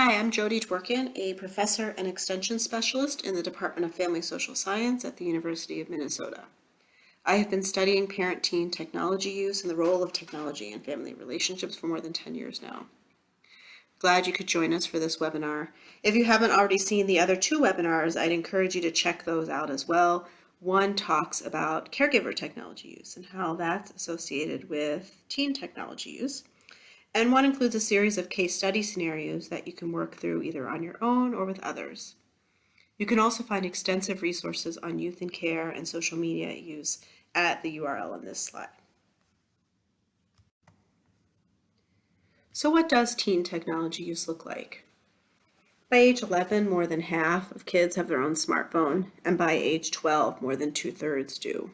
Hi, I'm Jody Dworkin, a professor and extension specialist in the Department of Family Social Science at the University of Minnesota. I have been studying parent-teen technology use and the role of technology in family relationships for more than 10 years now. Glad you could join us for this webinar. If you haven't already seen the other two webinars, I'd encourage you to check those out as well. One talks about caregiver technology use and how that's associated with teen technology use. And one includes a series of case study scenarios that you can work through either on your own or with others. You can also find extensive resources on youth and care and social media use at the URL on this slide. So what does teen technology use look like? By age 11, more than half of kids have their own smartphone, and by age 12, more than 2/3 do.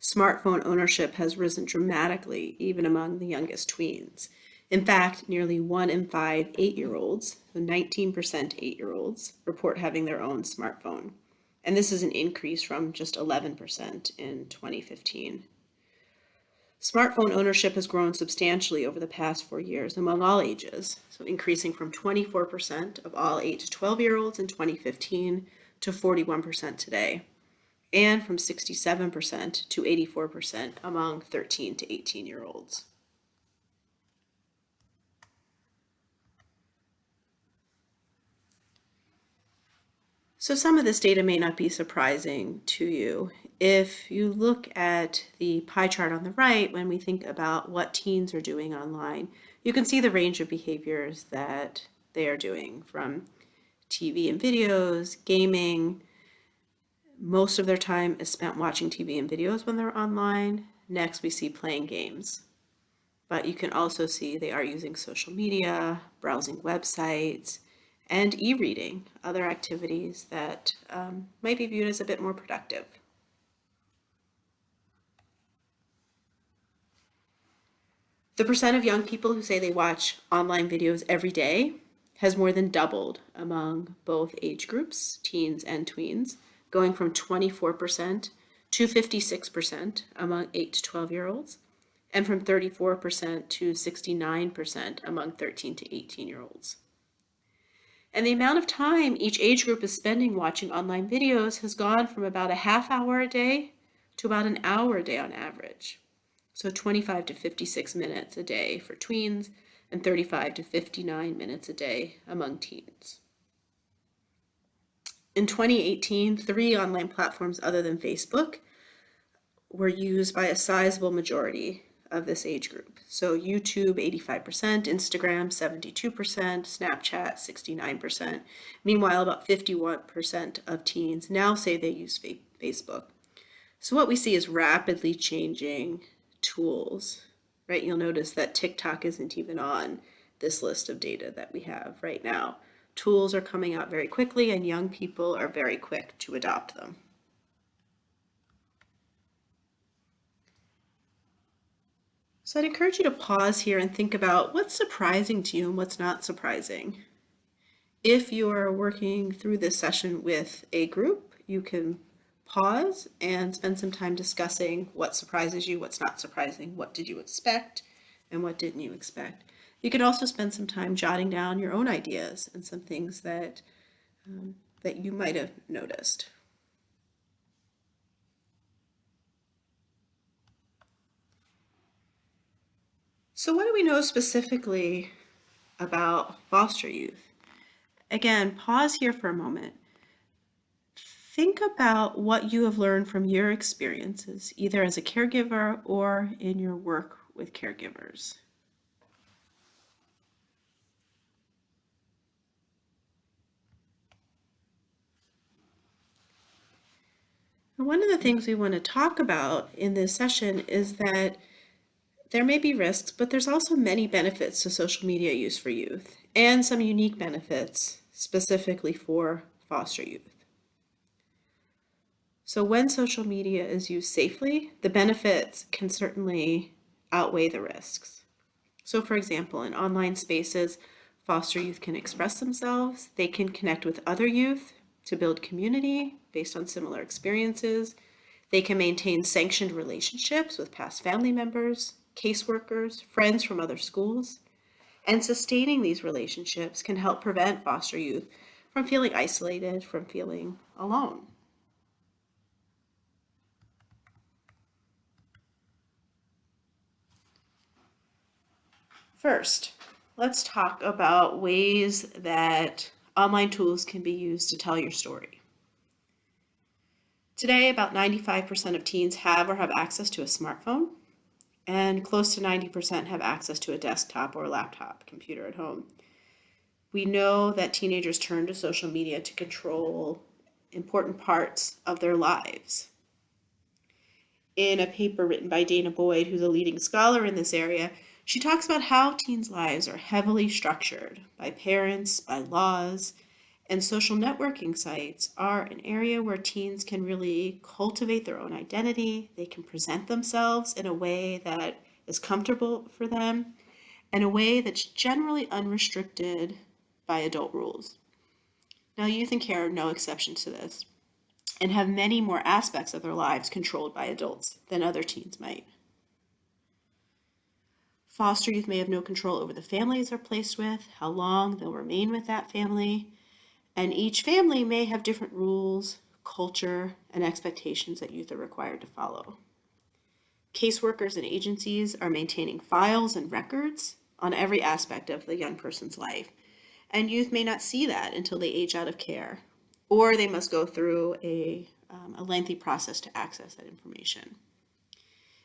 Smartphone ownership has risen dramatically, even among the youngest tweens. In fact, nearly 1 in 5 8-year-olds, so 19% 8-year-olds, report having their own smartphone. And this is an increase from just 11% in 2015. Smartphone ownership has grown substantially over the past 4 years among all ages, so increasing from 24% of all 8 to 12-year-olds in 2015 to 41% today, and from 67% to 84% among 13 to 18-year-olds. So some of this data may not be surprising to you. If you look at the pie chart on the right, when we think about what teens are doing online, you can see the range of behaviors that they are doing, from TV and videos, gaming. Most of their time is spent watching TV and videos when they're online. Next, we see playing games. But you can also see they are using social media, browsing websites, and e-reading, other activities that might be viewed as a bit more productive. The percent of young people who say they watch online videos every day has more than doubled among both age groups, teens and tweens, going from 24% to 56% among 8 to 12-year-olds, and from 34% to 69% among 13 to 18-year-olds. And the amount of time each age group is spending watching online videos has gone from about a half hour a day to about an hour a day on average. So 25 to 56 minutes a day for tweens and 35 to 59 minutes a day among teens. In 2018, 3 online platforms other than Facebook were used by a sizable majority of this age group. So YouTube, 85%, Instagram, 72%, Snapchat, 69%. Meanwhile, about 51% of teens now say they use Facebook. So what we see is rapidly changing tools, right? You'll notice that TikTok isn't even on this list of data that we have right now. Tools are coming out very quickly, and young people are very quick to adopt them. So I'd encourage you to pause here and think about what's surprising to you and what's not surprising. If you are working through this session with a group, you can pause and spend some time discussing what surprises you, what's not surprising, what did you expect, and what didn't you expect. You can also spend some time jotting down your own ideas and some things that you might have noticed. So what do we know specifically about foster youth? Again, pause here for a moment. Think about what you have learned from your experiences, either as a caregiver or in your work with caregivers. And one of the things we want to talk about in this session is that there may be risks, but there's also many benefits to social media use for youth, and some unique benefits specifically for foster youth. So when social media is used safely, the benefits can certainly outweigh the risks. So for example, in online spaces, foster youth can express themselves, they can connect with other youth to build community based on similar experiences, they can maintain sanctioned relationships with past family members, caseworkers, friends from other schools, And sustaining these relationships can help prevent foster youth from feeling isolated, from feeling alone. First, let's talk about ways that online tools can be used to tell your story. Today, about 95% of teens have or have access to a smartphone, and close to 90% have access to a desktop or a laptop computer at home. We know that teenagers turn to social media to control important parts of their lives. In a paper written by Dana Boyd, who's a leading scholar in this area, she talks about how teens' lives are heavily structured by parents, by laws, and social networking sites are an area where teens can really cultivate their own identity. They can present themselves in a way that is comfortable for them, and a way that's generally unrestricted by adult rules. Now, youth and care are no exception to this and have many more aspects of their lives controlled by adults than other teens might. Foster youth may have no control over the families they're placed with, how long they'll remain with that family, and each family may have different rules, culture, and expectations that youth are required to follow. Caseworkers and agencies are maintaining files and records on every aspect of the young person's life, and youth may not see that until they age out of care, or they must go through a lengthy process to access that information.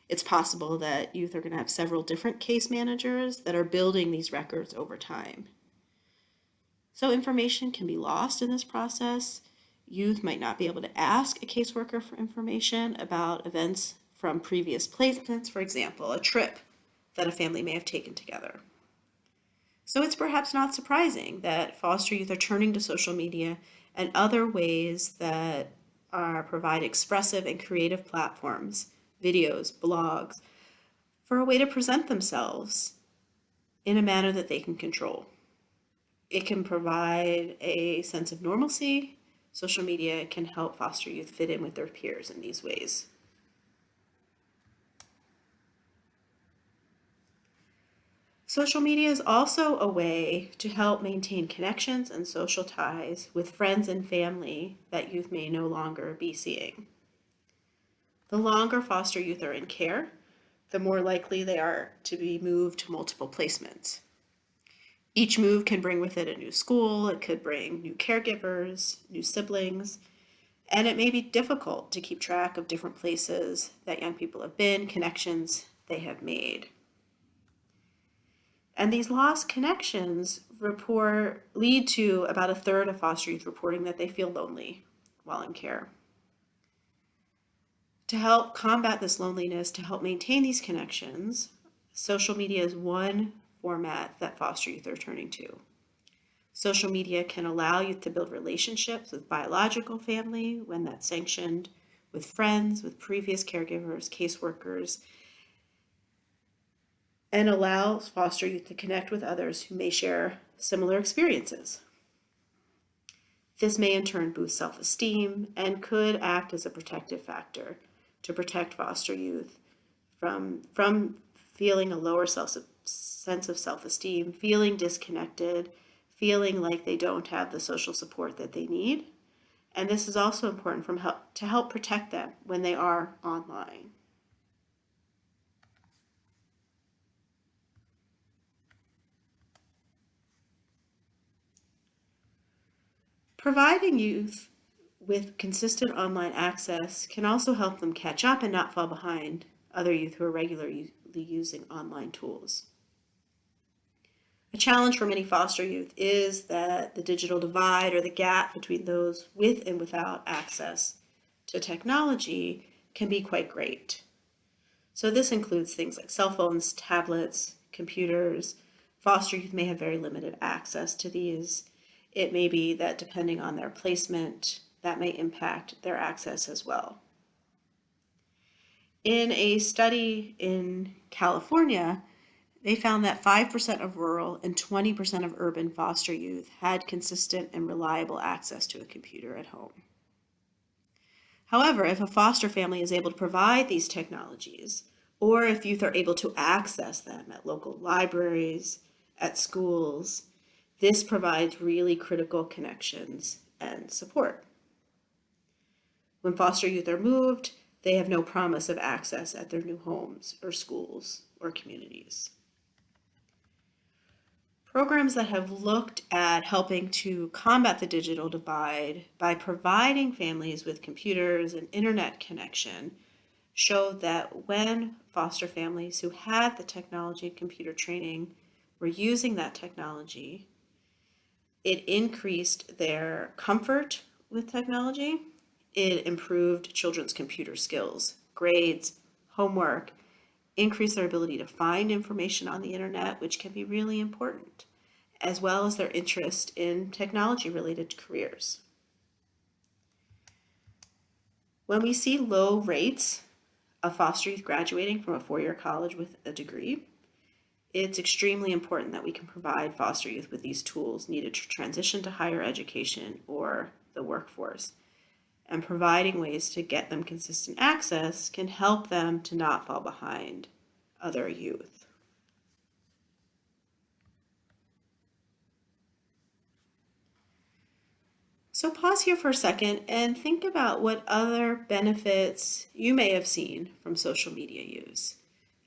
It's possible that youth are going to have several different case managers that are building these records over time. So information can be lost in this process. Youth might not be able to ask a caseworker for information about events from previous placements, for example, a trip that a family may have taken together. So it's perhaps not surprising that foster youth are turning to social media and other ways that provide expressive and creative platforms, videos, blogs, for a way to present themselves in a manner that they can control. It can provide a sense of normalcy. Social media can help foster youth fit in with their peers in these ways. Social media is also a way to help maintain connections and social ties with friends and family that youth may no longer be seeing. The longer foster youth are in care, the more likely they are to be moved to multiple placements. Each move can bring with it a new school, it could bring new caregivers, new siblings, and it may be difficult to keep track of different places that young people have been, connections they have made. And these lost connections lead to about a third of foster youth reporting that they feel lonely while in care. To help combat this loneliness, to help maintain these connections, social media is one format that foster youth are turning to. Social media can allow youth to build relationships with biological family when that's sanctioned, with friends, with previous caregivers, caseworkers, and allows foster youth to connect with others who may share similar experiences. This may in turn boost self-esteem and could act as a protective factor to protect foster youth from feeling a lower sense of self-esteem, feeling disconnected, feeling like they don't have the social support that they need. And this is also important to help protect them when they are online. Providing youth with consistent online access can also help them catch up and not fall behind other youth who are regularly using online tools. A challenge for many foster youth is that the digital divide, or the gap between those with and without access to technology, can be quite great. So this includes things like cell phones, tablets, computers. Foster youth may have very limited access to these. It may be that depending on their placement, that may impact their access as well. In a study in California, they found that 5% of rural and 20% of urban foster youth had consistent and reliable access to a computer at home. However, if a foster family is able to provide these technologies, or if youth are able to access them at local libraries, at schools, this provides really critical connections and support. When foster youth are moved, they have no promise of access at their new homes or schools or communities. Programs that have looked at helping to combat the digital divide by providing families with computers and internet connection showed that when foster families who had the technology and computer training were using that technology, it increased their comfort with technology. It improved children's computer skills, grades, homework, increased their ability to find information on the internet, which can be really important, as well as their interest in technology-related careers. When we see low rates of foster youth graduating from a four-year college with a degree, it's extremely important that we can provide foster youth with these tools needed to transition to higher education or the workforce. And providing ways to get them consistent access can help them to not fall behind other youth. So pause here for a second and think about what other benefits you may have seen from social media use.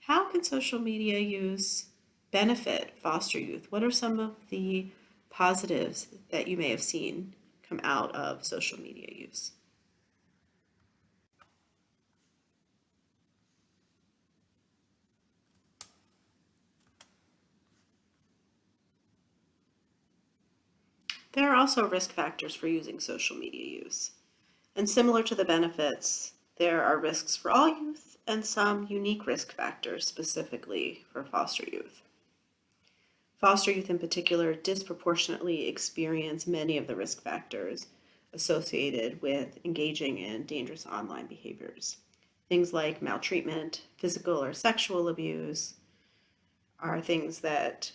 How can social media use benefit foster youth? What are some of the positives that you may have seen come out of social media use? There are also risk factors for using social media use. And similar to the benefits, there are risks for all youth and some unique risk factors specifically for foster youth. Foster youth in particular disproportionately experience many of the risk factors associated with engaging in dangerous online behaviors. Things like maltreatment, physical or sexual abuse, are things that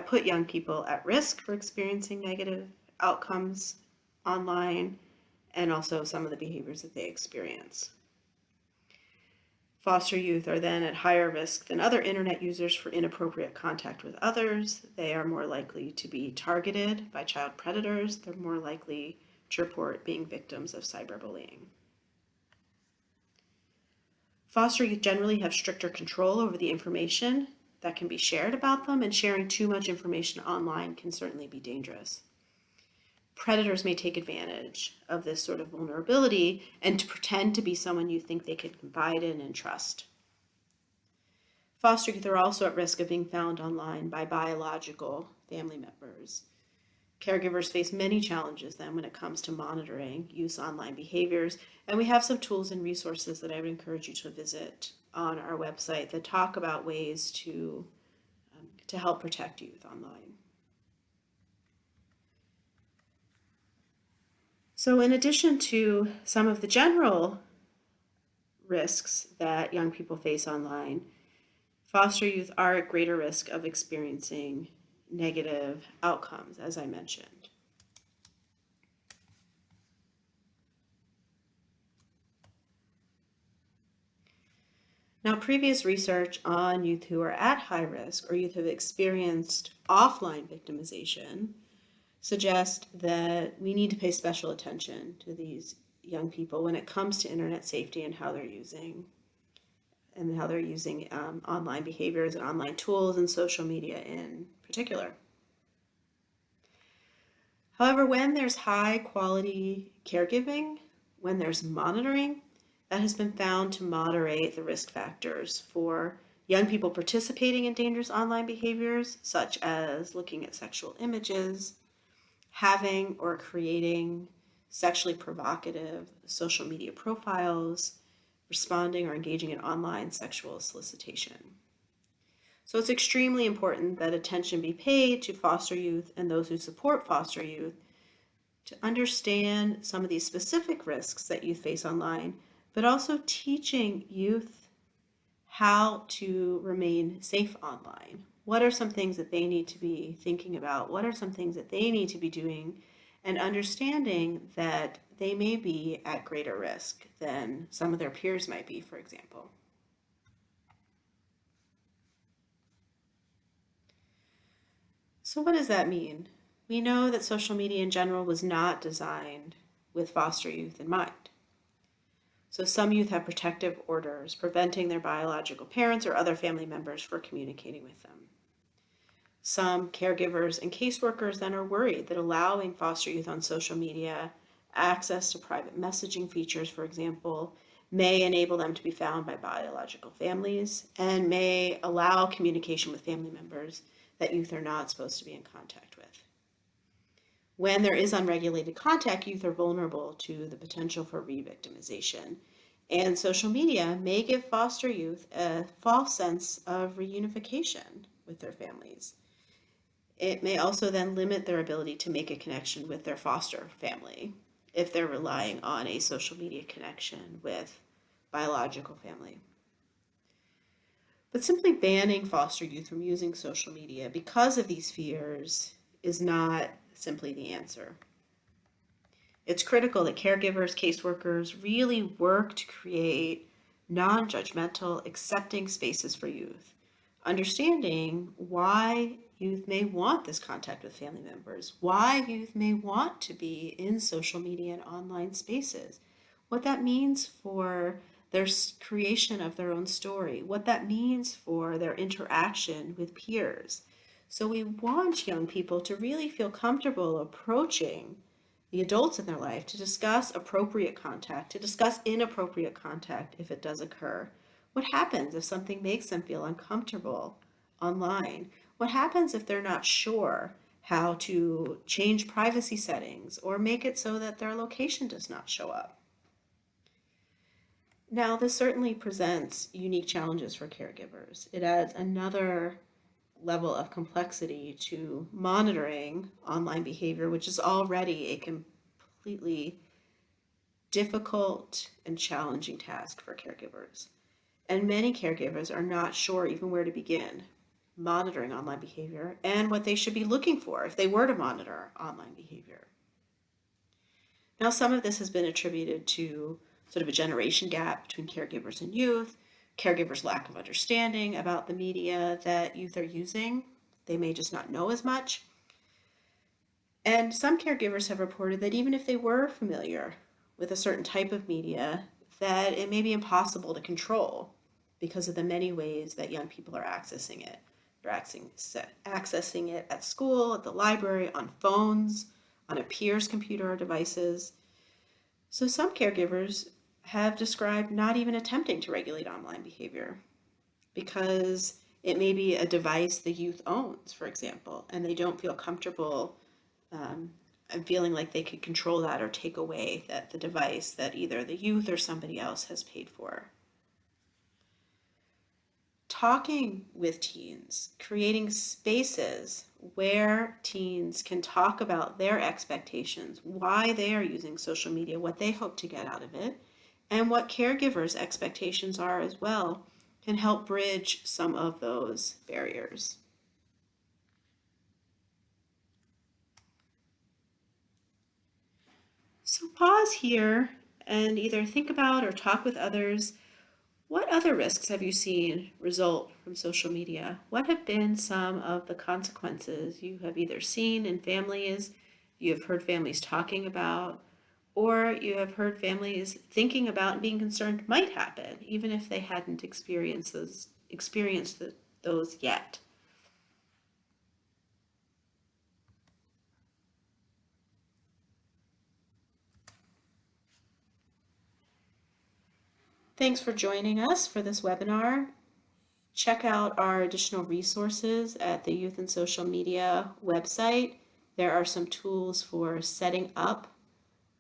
put young people at risk for experiencing negative outcomes online, and also some of the behaviors that they experience. Foster youth are then at higher risk than other internet users for inappropriate contact with others. They are more likely to be targeted by child predators. They're more likely to report being victims of cyberbullying. Foster youth generally have stricter control over the information that can be shared about them, and sharing too much information online can certainly be dangerous. Predators may take advantage of this sort of vulnerability and to pretend to be someone you think they can confide in and trust. Foster youth are also at risk of being found online by biological family members. Caregivers face many challenges then when it comes to monitoring youth online behaviors, and we have some tools and resources that I would encourage you to visit on our website that talk about ways to help protect youth online. So in addition to some of the general risks that young people face online, foster youth are at greater risk of experiencing negative outcomes, as I mentioned. Now, previous research on youth who are at high risk or youth who have experienced offline victimization suggests that we need to pay special attention to these young people when it comes to internet safety and how they're using online behaviors and online tools and social media in particular. However, when there's high quality caregiving, when there's monitoring, that has been found to moderate the risk factors for young people participating in dangerous online behaviors, such as looking at sexual images, having or creating sexually provocative social media profiles, responding or engaging in online sexual solicitation. So it's extremely important that attention be paid to foster youth and those who support foster youth to understand some of these specific risks that youth face online, but also teaching youth how to remain safe online. What are some things that they need to be thinking about? What are some things that they need to be doing? And understanding that they may be at greater risk than some of their peers might be, for example. So what does that mean? We know that social media in general was not designed with foster youth in mind. So some youth have protective orders preventing their biological parents or other family members from communicating with them. Some caregivers and caseworkers then are worried that allowing foster youth on social media access to private messaging features, for example, may enable them to be found by biological families and may allow communication with family members that youth are not supposed to be in contact with. When there is unregulated contact, youth are vulnerable to the potential for re-victimization. And social media may give foster youth a false sense of reunification with their families. It may also then limit their ability to make a connection with their foster family if they're relying on a social media connection with biological family. But simply banning foster youth from using social media because of these fears is not simply the answer. It's critical that caregivers, caseworkers really work to create non-judgmental, accepting spaces for youth, understanding why youth may want this contact with family members, why youth may want to be in social media and online spaces, what that means for their creation of their own story, what that means for their interaction with peers. So we want young people to really feel comfortable approaching the adults in their life to discuss appropriate contact, to discuss inappropriate contact if it does occur. What happens if something makes them feel uncomfortable online? What happens if they're not sure how to change privacy settings or make it so that their location does not show up? Now, this certainly presents unique challenges for caregivers. It adds another level of complexity to monitoring online behavior, which is already a completely difficult and challenging task for caregivers. And many caregivers are not sure even where to begin monitoring online behavior and what they should be looking for if they were to monitor online behavior. Now, some of this has been attributed to sort of a generation gap between caregivers and youth, caregivers' lack of understanding about the media that youth are using. They may just not know as much. And some caregivers have reported that even if they were familiar with a certain type of media, that it may be impossible to control because of the many ways that young people are accessing it. They're accessing it at school, at the library, on phones, on a peer's computer or devices. So some caregivers have described not even attempting to regulate online behavior because it may be a device the youth owns, for example, and they don't feel comfortable and feeling like they could control that or take away the device that either the youth or somebody else has paid for. Talking with teens, creating spaces where teens can talk about their expectations, why they are using social media, what they hope to get out of it, and what caregivers' expectations are as well, can help bridge some of those barriers. So pause here and either think about or talk with others. What other risks have you seen result from social media? What have been some of the consequences you have either seen in families, you have heard families talking about, or you have heard families thinking about and being concerned might happen, even if they hadn't experienced those yet? Thanks for joining us for this webinar. Check out our additional resources at the Youth and Social Media website. There are some tools for setting up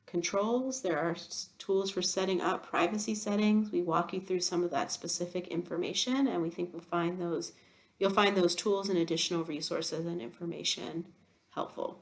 controls. There are tools for setting up privacy settings. We walk you through some of that specific information, and we think you'll find those tools and additional resources and information helpful.